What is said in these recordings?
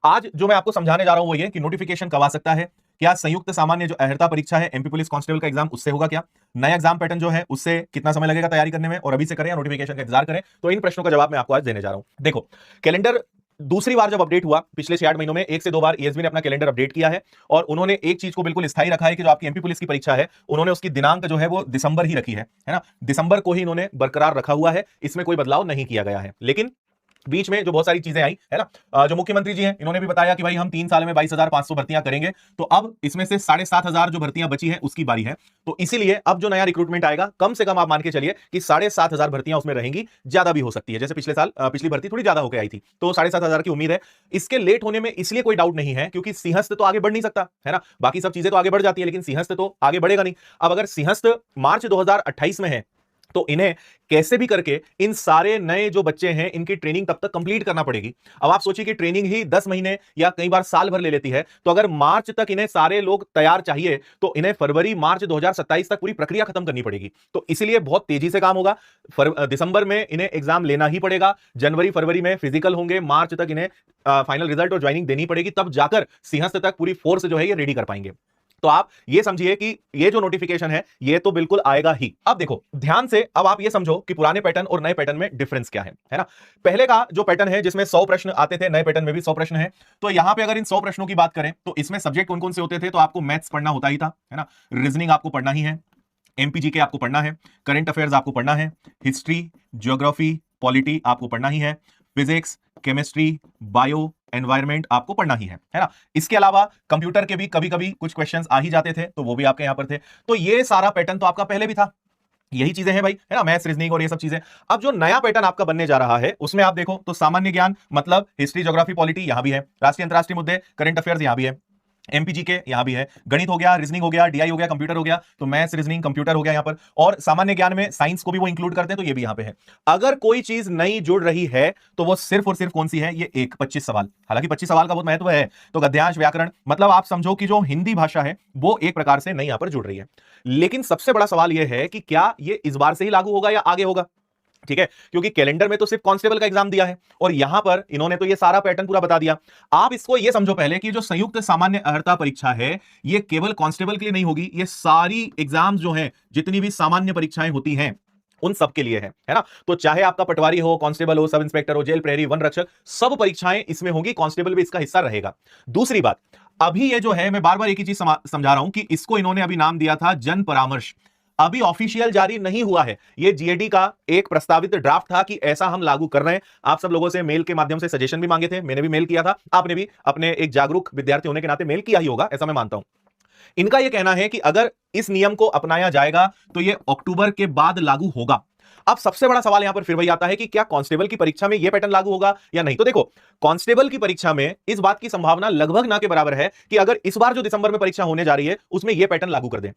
आज जो मैं आपको समझाने जा रहा हूं वो ये कि नोटिफिकेशन कब आ सकता है, क्या संयुक्त सामान्य जो अर्हता परीक्षा है एमपी पुलिस कांस्टेबल का एग्जाम उससे होगा क्या, नया एग्जाम पैटर्न जो है उससे कितना समय लगेगा तैयारी करने में, और अभी से करें या नोटिफिकेशन का इंतजार करें। तो इन प्रश्नों का जवाब मैं आपको आज देने जा रहा हूं। देखो, कैलेंडर दूसरी बार जब अपडेट हुआ पिछले 6-8 महीनों में, एक से दो बार ईएसबी ने अपना कैलेंडर अपडेट किया है और उन्होंने एक चीज को बिल्कुल स्थायी रखा है कि जो आपकी एमपी पुलिस की परीक्षा है उन्होंने उसकी दिनांक जो है वो दिसंबर ही रखी है ना, दिसंबर को ही इन्होंने बरकरार रखा हुआ है, इसमें कोई बदलाव नहीं किया गया है। लेकिन बीच में जो बहुत सारी चीजें आई है ना, जो मुख्यमंत्री जी हैं इन्होंने भी बताया कि भाई हम 3 साल में 22,500 भर्तियां करेंगे, तो अब इसमें से 7,500 जो भर्तियां बची हैं उसकी बारी है। तो इसीलिए अब जो नया रिक्रूटमेंट आएगा कम से कम आप मान के चलिए कि 7,500 भर्तियां उसमें रहेंगी, ज्यादा भी हो सकती है, जैसे पिछले साल पिछली भर्ती थोड़ी ज्यादा होकर आई थी, तो 7,500 की उम्मीद है। इसके लेट होने में इसलिए कोई डाउट नहीं है क्योंकि सिंहस्थ तो आगे बढ़ नहीं सकता है ना, बाकी सब चीजें तो आगे बढ़ जाती है लेकिन सिंहस्थ तो आगे बढ़ेगा नहीं। अब अगर सिंहस्थ मार्च 2028 में है तो इन्हें कैसे भी करके इन सारे नए जो बच्चे हैं इनकी ट्रेनिंग तब तक कंप्लीट करना पड़ेगी। अब आप सोचिए कि ट्रेनिंग ही 10 महीने या कई बार साल भर ले लेती है, तो अगर मार्च तक इन्हें सारे लोग तैयार चाहिए तो इन्हें फरवरी मार्च 2027 तक पूरी प्रक्रिया खत्म करनी पड़ेगी। तो इसलिए बहुत तेजी से काम होगा। दिसंबर में इन्हें एग्जाम लेना ही पड़ेगा, जनवरी फरवरी में फिजिकल होंगे, मार्च तक इन्हें फाइनल रिजल्ट और ज्वाइनिंग देनी पड़ेगी, तब जाकर सिंहस्थ तक पूरी फोर्स जो है ये रेडी कर पाएंगे। तो आप ये समझिए कि ये जो नोटिफिकेशन है ये तो बिल्कुल आएगा ही। अब देखो ध्यान से, अब आप ये समझो कि पुराने पैटर्न और नए पैटर्न में डिफरेंस क्या है ना। पहले का जो पैटर्न है जिसमें 100 प्रश्न आते थे, नए पैटर्न में भी 100 प्रश्न है। तो यहां पे अगर इन 100 प्रश्नों की बात करें तो इसमें सब्जेक्ट कौन कौन से होते थे, तो आपको मैथ्स पढ़ना होता ही था है ना, रीजनिंग आपको पढ़ना ही है, एमपीजीके आपको पढ़ना है, करंट अफेयर्स आपको पढ़ना है, हिस्ट्री, ज्योग्राफी, पॉलिटी आपको पढ़ना ही है, फिजिक्स, केमिस्ट्री, बायो, एनवायरमेंट आपको पढ़ना ही है ना। इसके अलावा कंप्यूटर के भी कभी कभी कुछ क्वेश्चंस आ ही जाते थे तो वो भी आपके यहां पर थे। तो ये सारा पैटर्न तो आपका पहले भी था, यही चीजें हैं भाई है ना, मैथ्स, रीजनिंग और ये सब चीजें। अब जो नया पैटर्न आपका बनने जा रहा है उसमें आप देखो तो सामान्य ज्ञान मतलब हिस्ट्री, ज्योग्राफी, पॉलिटी यहां भी है, राष्ट्रीय अंतरराष्ट्रीय मुद्दे, करंट अफेयर्स यहां भी है, एमपीजी के यहां भी है, गणित हो गया, रीजनिंग हो गया, डीआई हो गया, कंप्यूटर हो गया, तो मैथ्स, रीजनिंग, कंप्यूटर हो गया यहां पर, और सामान्य ज्ञान में साइंस को भी वो इंक्लूड करते हैं तो ये भी यहां पे है। अगर कोई चीज नई जुड़ रही है तो वो सिर्फ और सिर्फ कौन सी है, ये 25 सवाल। हालांकि 25 सवाल का बहुत महत्व है, तो गद्यांश, व्याकरण, मतलब आप समझो कि जो हिंदी भाषा है वो एक प्रकार से नई यहां पर जुड़ रही है। लेकिन सबसे बड़ा सवाल यह है कि क्या ये इस बार से ही लागू होगा या आगे होगा, ठीक है, क्योंकि कैलेंडर में तो सिर्फ कांस्टेबल का एग्जाम दिया है और यहां पर इन्होंने तो ये सारा पैटर्न पूरा बता दिया। आप इसको ये समझो पहले कि जो संयुक्त सामान्य अर्हता परीक्षा है ये केवल कांस्टेबल के लिए नहीं होगी, ये सारी एग्जाम जो है जितनी भी सामान्य परीक्षाएं होती हैं उन सब के लिए है ना। तो चाहे आपका पटवारी हो, कांस्टेबल हो, सब इंस्पेक्टर हो, जेल प्रहरी, वन रक्षक, सब परीक्षाएं इसमें होंगी, कांस्टेबल भी इसका हिस्सा रहेगा। दूसरी बात, अभी ये जो है मैं बार बार एक ही चीज समझा रहा हूं कि इसको इन्होंने अभी नाम दिया था जन परामर्श, अभी ऑफिशियल जारी नहीं हुआ है। ये जीएडी का एक प्रस्तावित ड्राफ्ट था कि ऐसा हम लागू कर रहे हैं। आप सब लोगों से मेल के माध्यम से सजेशन भी मांगे थे, मैंने भी मेल किया था, आपने भी अपने एक जागरूक विद्यार्थी होने के नाते मेल किया ही होगा, ऐसा मैं मानता हूं। इनका यह कहना है कि अगर इस नियम को अपनाया जाएगा तो यह अक्टूबर के बाद लागू होगा। अब सबसे बड़ा सवाल यहां पर फिर वही आता है कि क्या कांस्टेबल की परीक्षा में यह पैटर्न लागू होगा या नहीं। तो देखो, कांस्टेबल की परीक्षा में इस बात की संभावना लगभग ना के बराबर है कि अगर इस बार जो दिसंबर में परीक्षा होने जा रही है उसमें यह पैटर्न लागू कर दें,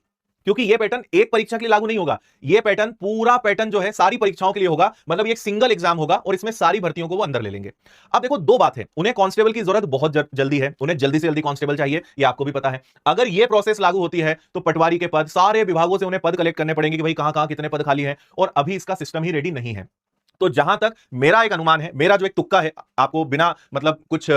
क्योंकि यह पैटर्न एक परीक्षा के लिए लागू नहीं होगा, यह पैटर्न पूरा पैटर्न जो है सारी परीक्षाओं के लिए होगा, मतलब ये एक सिंगल एग्जाम होगा और इसमें सारी भर्तियों को वो अंदर ले लेंगे। अब देखो दो बात है, उन्हें कांस्टेबल की जरूरत बहुत जल्दी है, उन्हें जल्दी से जल्दी कांस्टेबल चाहिए, ये आपको भी पता है। अगर यह प्रोसेस लागू होती है तो पटवारी के पद सारे विभागों से उन्हें पद कलेक्ट करने पड़ेंगे कि भाई कहां कहां कितने पद खाली हैं, और अभी इसका सिस्टम ही रेडी नहीं है। तो जहां तक मेरा एक अनुमान है, मेरा जो एक तुक्का है, आपको बिना मतलब कुछ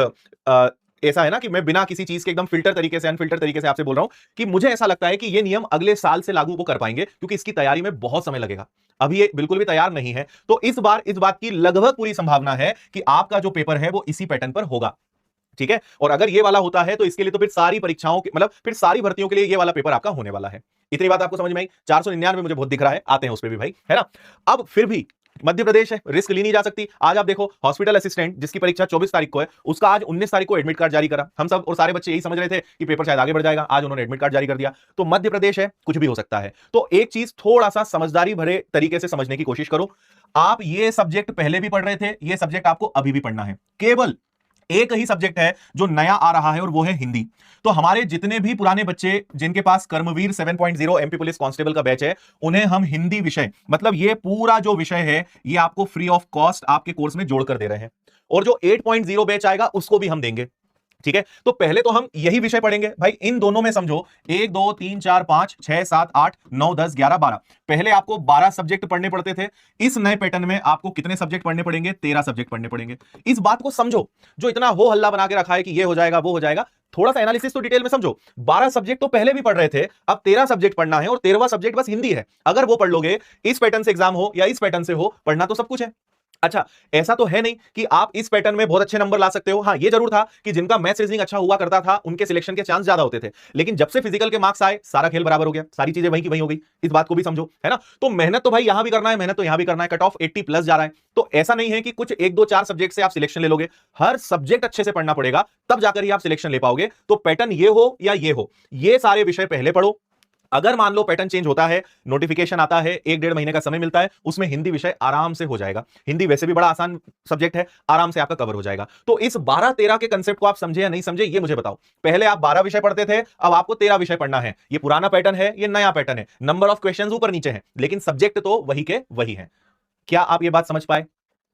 ऐसा है ना कि मैं बिना किसी चीज के एकदम फिल्टर तरीके से, अनफिल्टर तरीके से आपसे बोल रहा हूं कि मुझे ऐसा लगता है कि ये नियम अगले साल से लागू वो कर पाएंगे, क्योंकि इसकी तैयारी में बहुत समय लगेगा, अभी ये बिल्कुल भी तैयार नहीं है। तो इस बार इस बात की लगभग पूरी संभावना है कि आपका जो पेपर है वो इसी पैटर्न पर होगा, ठीक है। और अगर ये वाला होता है तो इसके लिए तो फिर सारी परीक्षाओं के मतलब फिर सारी भर्तियों के लिए ये वाला पेपर आपका होने वाला है। इतनी बात आपको समझ में आई। 499 मुझे बहुत दिख रहा है, आते हैं उस पर भी भाई, है ना। अब फिर भी मध्य प्रदेश है, रिस्क ली नहीं जा सकती। आज आप देखो हॉस्पिटल असिस्टेंट जिसकी परीक्षा 24 तारीख को है, उसका आज 19 तारीख को एडमिट कार्ड जारी करा। हम सब और सारे बच्चे यही समझ रहे थे कि पेपर शायद आगे बढ़ जाएगा, आज उन्होंने एडमिट कार्ड जारी कर दिया। तो मध्य प्रदेश है, कुछ भी हो सकता है। तो एक चीज थोड़ा सा समझदारी भरे तरीके से समझने की कोशिश करो। आप ये सब्जेक्ट पहले भी पढ़ रहे थे, ये सब्जेक्ट आपको अभी भी पढ़ना है, केवल एक ही सब्जेक्ट है जो नया आ रहा है और वो है हिंदी। तो हमारे जितने भी पुराने बच्चे जिनके पास कर्मवीर 7.0 एमपी पुलिस कांस्टेबल का बैच है, उन्हें हम हिंदी विषय मतलब ये पूरा जो विषय है ये आपको फ्री ऑफ कॉस्ट आपके कोर्स में जोड़कर दे रहे हैं, और जो 8.0 बैच आएगा उसको भी हम देंगे। ठीक है, तो पहले तो हम यही विषय पढ़ेंगे भाई। इन दोनों में समझो 1 2 3 4 5 6 7 8 9 10 11 12, पहले आपको 12 सब्जेक्ट पढ़ने पड़ते थे। इस नए पैटर्न में आपको कितने सब्जेक्ट पढ़ने पड़ेंगे? 13 सब्जेक्ट पढ़ने पड़ेंगे। इस बात को समझो, जो इतना हो हल्ला बना के रखा है कि ये हो जाएगा वो हो जाएगा, थोड़ा सा एनालिसिस तो डिटेल में समझो। 12 सब्जेक्ट तो पहले भी पढ़ रहे थे, अब 13 सब्जेक्ट पढ़ना है और 13वां सब्जेक्ट बस हिंदी है। अगर वो पढ़ लोगे, इस पैटर्न से एग्जाम हो या इस पैटर्न से हो, पढ़ना तो सब कुछ है। अच्छा, ऐसा तो है नहीं कि आप इस पैटर्न में बहुत अच्छे नंबर ला सकते हो। हाँ, ये जरूर था कि जिनका मैथ्स रीजनिंग अच्छा हुआ करता था उनके सिलेक्शन के चांस ज्यादा होते थे, लेकिन जब से फिजिकल के मार्क्स आए सारा खेल बराबर हो गया, सारी चीजें वहीं की वहीं हो गई। इस बात को भी समझो, है ना। तो मेहनत तो भाई यहां भी करना है, मेहनत तो यहां भी करना है। कट ऑफ 80 प्लस जा रहा है, तो ऐसा नहीं है कि कुछ 1 2 4 सब्जेक्ट से आप सिलेक्शन ले लोगे। हर सब्जेक्ट अच्छे से पढ़ना पड़ेगा, तब जाकर ही आप सिलेक्शन ले पाओगे। तो पैटर्न ये हो या ये हो, ये सारे विषय पहले पढ़ो। अगर मान लो पैटर्न चेंज होता है, नोटिफिकेशन आता है, 1 डेढ़ महीने का समय मिलता है, उसमें हिंदी विषय आराम से हो जाएगा। हिंदी वैसे भी बड़ा आसान सब्जेक्ट है, आराम से आपका कवर हो जाएगा। तो इस 12-13 के कंसेप्ट को आप समझे या नहीं समझे, ये मुझे बताओ। पहले आप 12 विषय पढ़ते थे, अब आपको 13 विषय पढ़ना है। ये पुराना पैटर्न है, ये नया पैटर्न है। नंबर ऑफ क्वेश्चंस ऊपर नीचे है, लेकिन सब्जेक्ट तो वही के वही है। क्या आप ये बात समझ पाए?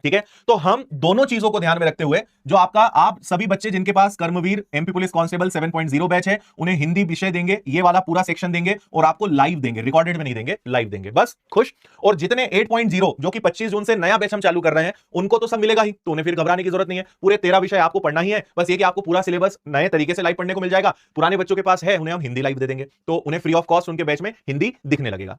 ठीक है, तो हम दोनों चीजों को ध्यान में रखते हुए, जो आपका आप सभी बच्चे जिनके पास कर्मवीर एमपी पुलिस कांस्टेबल 7.0 बैच है, उन्हें हिंदी विषय देंगे, ये वाला पूरा सेक्शन देंगे और आपको लाइव देंगे, रिकॉर्डेड में नहीं देंगे, लाइव देंगे। बस खुश। और जितने 8.0 जो कि 25 जून से नया बैच हम चालू कर रहे हैं, उनको तो सब मिलेगा ही, तो उन्हें फिर घबराने की जरूरत नहीं है। पूरे 13 विषय आपको पढ़ना ही है। बस ये कि आपको पूरा सिलेबस नए तरीके से लाइव पढ़ने को मिल जाएगा। पुराने बच्चों के पास है, उन्हें हम हिंदी लाइव दे देंगे, तो उन्हें फ्री ऑफ कॉस्ट उनके बैच में हिंदी दिखने लगेगा।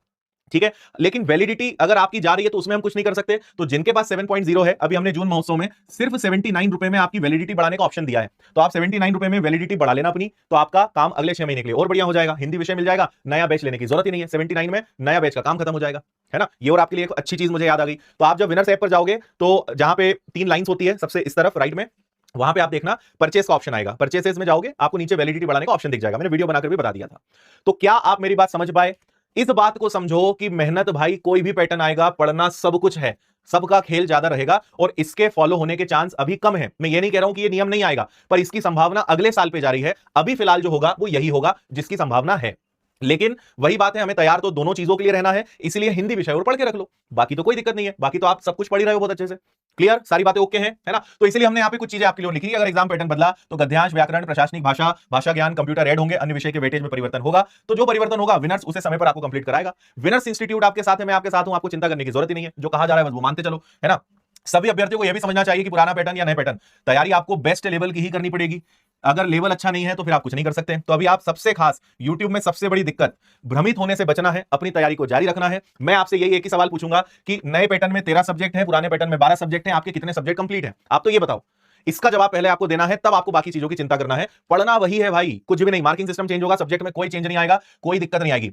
ठीक है, लेकिन वैलिडिटी अगर आपकी जा रही है तो उसमें हम कुछ नहीं कर सकते। तो जिनके पास 7.0 है, अभी हमने जून महोत्सव में सिर्फ 79 रुपए में आपकी वैलिडिटी बढ़ाने का ऑप्शन दिया है, तो आप 79 रुपए में वैलिडिटी बढ़ा लेना अपनी, तो आपका काम अगले 6 महीने के लिए और बढ़िया हो जाएगा। हिंदी विषय मिल जाएगा, नया बैच लेने की जरूरत ही नहीं है। 79 में नया बैच का काम खत्म हो जाएगा, है ना। ये और आपके लिए एक अच्छी चीज मुझे याद आ गई। तो आप जब विनर्स ऐप पर जाओगे, तो जहां पे 3 लाइंस होती है सबसे इस तरफ राइट में, वहां पे आप देखना परचेस का ऑप्शन आएगा। परचेसेस में जाओगे, आपको नीचे वैलिडिटी बढ़ाने का ऑप्शन दिख जाएगा। मैंने वीडियो बनाकर भी बता दिया था। तो क्या आप मेरी बात समझ पाए? इस बात को समझो कि मेहनत भाई कोई भी पैटर्न आएगा, पढ़ना सब कुछ है, सबका खेल ज्यादा रहेगा और इसके फॉलो होने के चांस अभी कम है। मैं ये नहीं कह रहा हूं कि ये नियम नहीं आएगा, पर इसकी संभावना अगले साल पे जा रही है। अभी फिलहाल जो होगा वो यही होगा जिसकी संभावना है। लेकिन वही बात है, हमें तैयार तो दोनों चीजों के लिए रहना है, इसलिए हिंदी विषय और पढ़ के रख लो। बाकी तो कोई दिक्कत नहीं है, बाकी तो आप सब कुछ पढ़ ही रहे हो बहुत अच्छे से। क्लियर, सारी बातें ओके हैं, है ना। तो इसलिए हमने यहाँ पे कुछ चीजें आपके लिए लिखी है। अगर एग्जाम पैटर्न बदला तो गद्यांश, व्याकरण, प्रशासनिक भाषा, भाषा ज्ञान, कंप्यूटर ऐड होंगे, अन्य विषय के वेटेज में परिवर्तन होगा। तो जो परिवर्तन होगा विनर्स उसे समय पर आपको कंप्लीट कराएगा। विनर्स इंस्टीट्यूट आपके साथ है, मैं आपके साथ हूं, आपको चिंता करने की जरूरत ही नहीं है। जो कहा जा रहा है बस वो मानते चलो, है ना। सभी अभ्यर्थियों को यह भी समझना चाहिए कि पुराना पैटर्न या नया पैटर्न, तैयारी आपको बेस्ट लेवल की ही करनी पड़ेगी। अगर लेवल अच्छा नहीं है तो फिर आप कुछ नहीं कर सकते। तो अभी आप सबसे खास YouTube में सबसे बड़ी दिक्कत, भ्रमित होने से बचना है, अपनी तैयारी को जारी रखना है। मैं आपसे यही एक ही सवाल पूछूंगा कि नए पैटर्न में 13 सब्जेक्ट है, पुराने पैटर्न में 12 सब्जेक्ट है, आपके कितने सब्जेक्ट कंप्लीट है? आप तो ये बताओ। इसका जवाब पहले आपको देना है, तब आपको बाकी चीजों की चिंता करना है। पढ़ना वही है भाई, कुछ भी नहीं। मार्किंग सिस्टम चेंज होगा, सब्जेक्ट में कोई चेंज नहीं आएगा, कोई दिक्कत नहीं आएगी।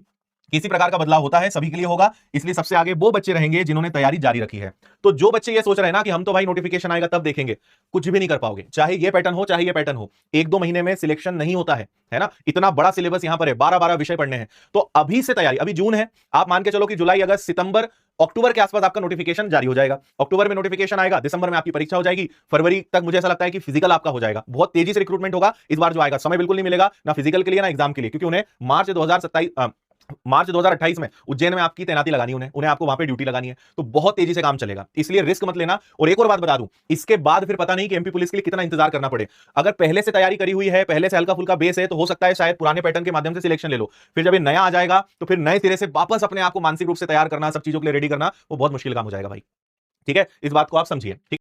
किसी प्रकार का बदलाव होता है सभी के लिए होगा, इसलिए सबसे आगे वो बच्चे रहेंगे जिन्होंने तैयारी जारी रखी है। तो जो बच्चे ये सोच रहे हैं ना कि हम तो भाई नोटिफिकेशन आएगा तब देखेंगे, कुछ भी नहीं कर पाओगे। चाहे ये पैटर्न हो चाहे ये पैटर्न हो, 1-2 महीने में सिलेक्शन नहीं होता है ना। इतना बड़ा सिलेबस यहां पर है, 12-12 विषय पढ़ने हैं। तो अभी से तैयारी, अभी जून है, आप मान के चलो कि जुलाई, अगस्त, सितंबर, अक्टूबर के आसपास आपका नोटिफिकेशन जारी हो जाएगा। अक्टूबर में नोटिफिकेशन आएगा, दिसंबर में आपकी परीक्षा हो जाएगी, फरवरी तक मुझे ऐसा लगता है कि फिजिकल आपका हो जाएगा। बहुत तेजी से रिक्रूटमेंट होगा इस बार जो आएगा। समय बिल्कुल नहीं मिलेगा ना फिजिकल के लिए ना एग्जाम के लिए, क्योंकि उन्हें मार्च 2028 में उज्जैन में आपकी तैनाती लगानी है, उन्हें आपको वहां पे ड्यूटी लगानी है। तो बहुत तेजी से काम चलेगा, इसलिए रिस्क मत लेना। और एक और बात बता दूं, इसके बाद फिर पता नहीं कि एमपी पुलिस के लिए कितना इंतजार करना पड़े। अगर पहले से तैयारी करी हुई है, पहले से हल्का फुल्का बेस है, तो हो सकता है शायद पुराने पैटर्न के माध्यम से सिलेक्शन ले लो। फिर जब ये नया आ जाएगा तो फिर नए सिरे से वापस अपने आप को मानसिक रूप से तैयार करना, सब चीजों के लिए रेडी करना, वो बहुत मुश्किल काम हो जाएगा भाई। ठीक है, इस बात को आप समझिए। ठीक।